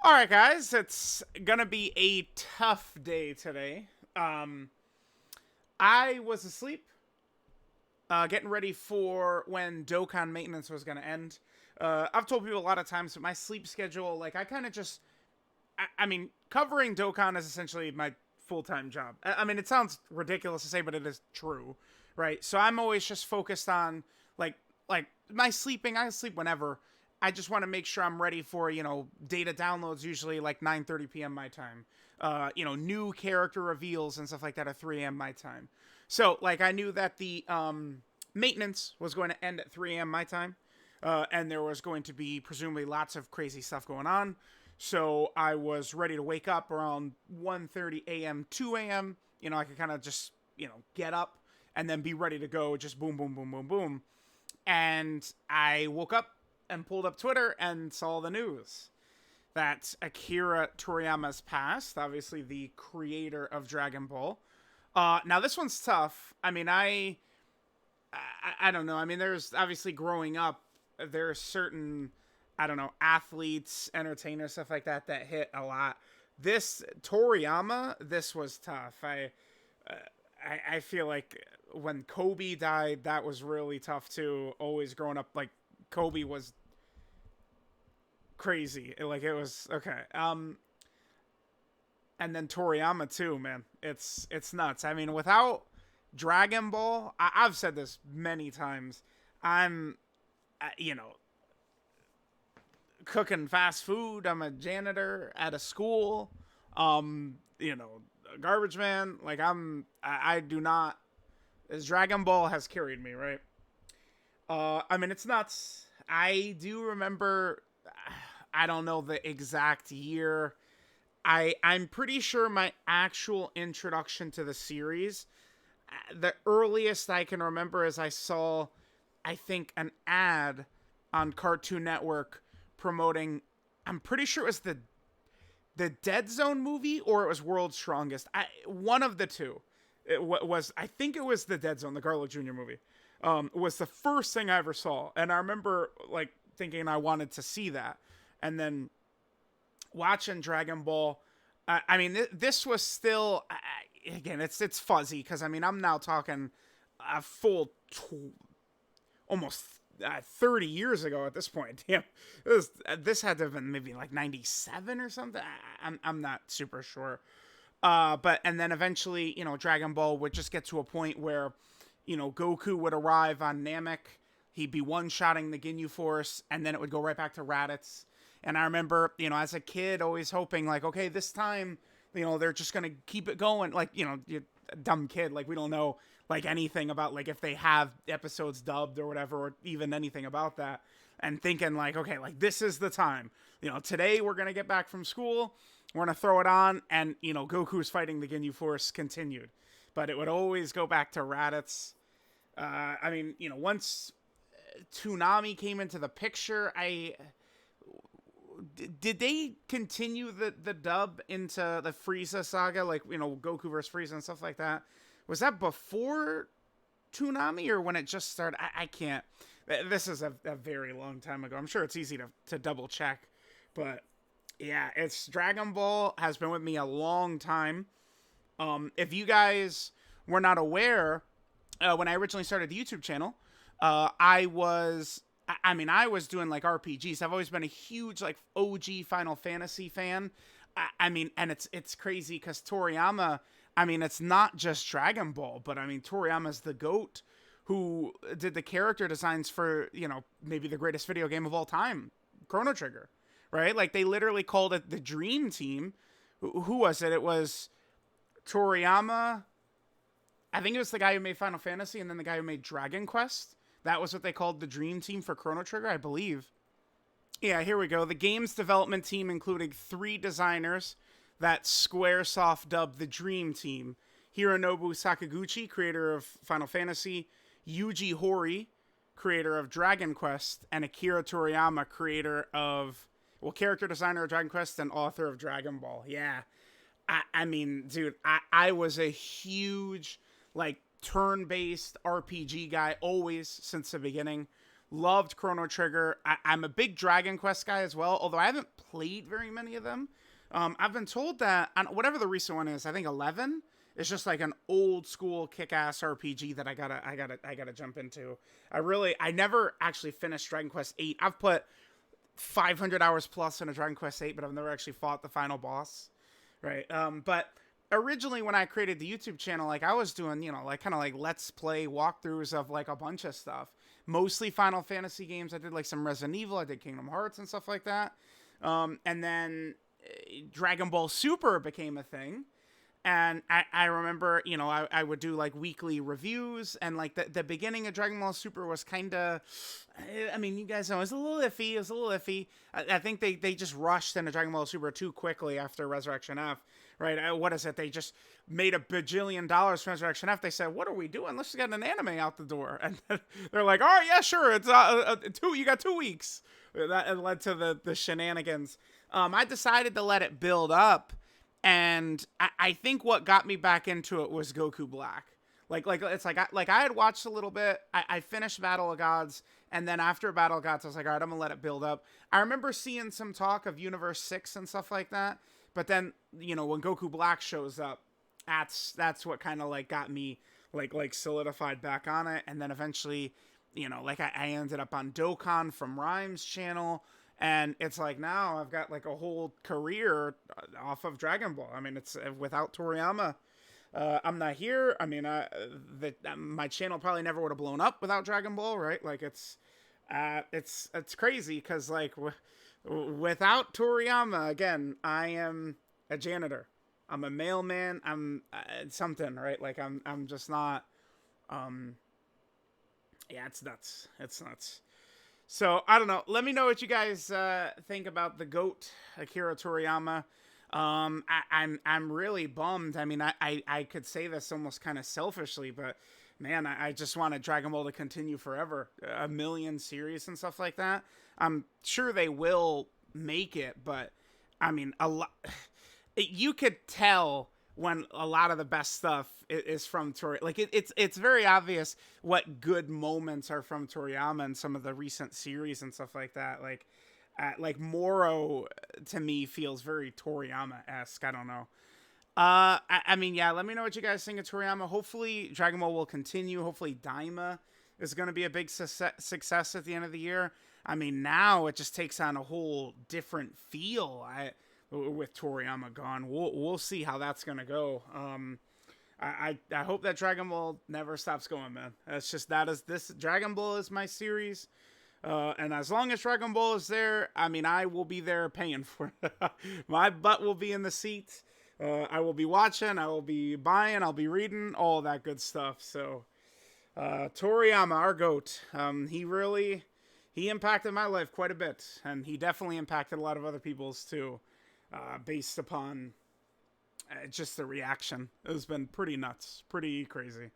All right, guys, it's gonna be a tough day today. I was asleep, getting ready for when Dokkan maintenance was gonna end. I've told people a lot of times that my sleep schedule, like, I kind of just, I mean, covering Dokkan is essentially my full-time job. I mean, it sounds ridiculous to say, but it is true, right? So I'm always just focused on, like, my sleeping. I sleep whenever. I just want to make sure I'm ready for, data downloads, usually like 9:30 p.m. my time. New character reveals and stuff like that at 3 a.m. my time. So, like, I knew that the maintenance was going to end at 3 a.m. my time, and there was going to be presumably lots of crazy stuff going on. So I was ready to wake up around 1:30 a.m., 2 a.m. I could kind of just, get up and then be ready to go, just boom, boom, boom, boom, boom. And I woke up and pulled up Twitter and saw the news that Akira Toriyama's passed, obviously the creator of Dragon Ball. Now this one's tough. I mean, I don't know. I mean, there's obviously growing up, there are certain, I don't know, athletes, entertainers, stuff like that that hit a lot. This Toriyama, this was tough. I feel like when Kobe died, that was really tough too. Always growing up, like, Kobe was crazy. Like, it was okay. And then Toriyama too, man. It's nuts. I mean, without Dragon Ball, I've said this many times. I'm, you know, cooking fast food. I'm a janitor at a school. A garbage man. Like, I do not. As Dragon Ball has carried me, right? I mean, it's nuts. I do remember. I don't know the exact year. I'm pretty sure my actual introduction to the series, the earliest I can remember is I saw, I think, an ad on Cartoon Network promoting. I'm pretty sure it was the Dead Zone movie or it was World's Strongest. One of the two. It was. I think it was the Dead Zone, the Garlic Jr. movie. Was the first thing I ever saw, and I remember, like, thinking I wanted to see that, and then watching Dragon Ball. I mean, this was still, again, it's fuzzy because, I mean, I'm now talking a full almost 30 years ago at this point. Yeah, this had to have been maybe like 97 or something. I'm not super sure. But and then eventually, Dragon Ball would just get to a point where, Goku would arrive on Namek. He'd be one-shotting the Ginyu Force, and then it would go right back to Raditz. And I remember, as a kid, always hoping, like, okay, this time, they're just going to keep it going. Like, you're a dumb kid. Like, we don't know, like, anything about, like, if they have episodes dubbed or whatever, or even anything about that. And thinking, like, okay, like, this is the time. Today we're going to get back from school. We're going to throw it on. And, Goku's fighting the Ginyu Force continued. But it would always go back to Raditz. I mean, once Toonami came into the picture, did they continue the dub into the Frieza saga, like, Goku versus Frieza and stuff like that? Was that before Toonami or when it just started? I can't. This is a very long time ago. I'm sure it's easy to double check, but yeah, it's Dragon Ball has been with me a long time. If you guys were not aware, when I originally started the YouTube channel, I was doing, like, RPGs. I've always been a huge, like, OG Final Fantasy fan. I mean, and it's crazy because Toriyama, I mean, it's not just Dragon Ball, but I mean, Toriyama's the GOAT who did the character designs for, maybe the greatest video game of all time, Chrono Trigger, right? Like, they literally called it the Dream Team. Who was it? It was Toriyama. I think it was the guy who made Final Fantasy and then the guy who made Dragon Quest. That was what they called the Dream Team for Chrono Trigger, I believe. Yeah, here we go. The game's development team including 3 designers that Squaresoft dubbed the Dream Team. Hironobu Sakaguchi, creator of Final Fantasy, Yuji Horii, creator of Dragon Quest, and Akira Toriyama, character designer of Dragon Quest and author of Dragon Ball. Yeah. I mean, dude, I was a huge, like, turn-based RPG guy always since the beginning. Loved Chrono Trigger. I'm a big Dragon Quest guy as well, although I haven't played very many of them. I've been told that whatever the recent one is, I think 11 is just like an old school kick-ass RPG that I gotta jump into. I never actually finished Dragon Quest 8. I've put 500 hours plus in a Dragon Quest 8, but I've never actually fought the final boss. Right. But originally when I created the YouTube channel, like I was doing, like kind of like let's play walkthroughs of like a bunch of stuff. Mostly Final Fantasy games. I did like some Resident Evil, I did Kingdom Hearts and stuff like that. And then Dragon Ball Super became a thing. And I remember, I would do like weekly reviews, and like the beginning of Dragon Ball Super was kind of, I mean, you guys know, it was a little iffy. I think they just rushed into Dragon Ball Super too quickly after Resurrection F, right? What is it? They just made $1 bajillion from Resurrection F. They said, what are we doing? Let's just get an anime out the door. And they're like, all right, yeah, sure. It's you got 2 weeks. That led to the shenanigans. I decided to let it build up. And I think what got me back into it was Goku Black. Like it's like I had watched a little bit. I finished Battle of Gods, and then after Battle of Gods, I was like, all right, I'm gonna let it build up. I remember seeing some talk of Universe 6 and stuff like that. But then when Goku Black shows up, that's what kind of like got me like solidified back on it. And then eventually, like I ended up on Dokkan from Rhyme's channel. And it's like now I've got like a whole career off of Dragon Ball. I mean, it's without Toriyama, I'm not here. I mean, my channel probably never would have blown up without Dragon Ball, right? Like it's crazy because like without Toriyama, again, I am a janitor. I'm a mailman. I'm something, right? Like I'm just not. Yeah, it's nuts. It's nuts. So, I don't know. Let me know what you guys think about the GOAT, Akira Toriyama. I'm really bummed. I mean, I could say this almost kind of selfishly, but man, I just wanted Dragon Ball to continue forever. A million series and stuff like that. I'm sure they will make it, but I mean, you could tell when a lot of the best stuff is from Toriyama. Like it's very obvious what good moments are from Toriyama and some of the recent series and stuff like that. Like Moro to me feels very Toriyama-esque. I don't know. I mean, yeah, let me know what you guys think of Toriyama. Hopefully Dragon Ball will continue. Hopefully Daima is going to be a big success at the end of the year. I mean, now it just takes on a whole different feel. With Toriyama gone, we'll see how that's gonna go. I hope that Dragon Ball never stops going, man. That's just this Dragon Ball is my series, and as long as Dragon Ball is there, I mean, I will be there paying for it. My butt will be in the seat. I will be watching. I will be buying. I'll be reading all that good stuff. So, Toriyama, our GOAT, he impacted my life quite a bit, and he definitely impacted a lot of other people's too. Based upon just the reaction. It's been pretty nuts, pretty crazy.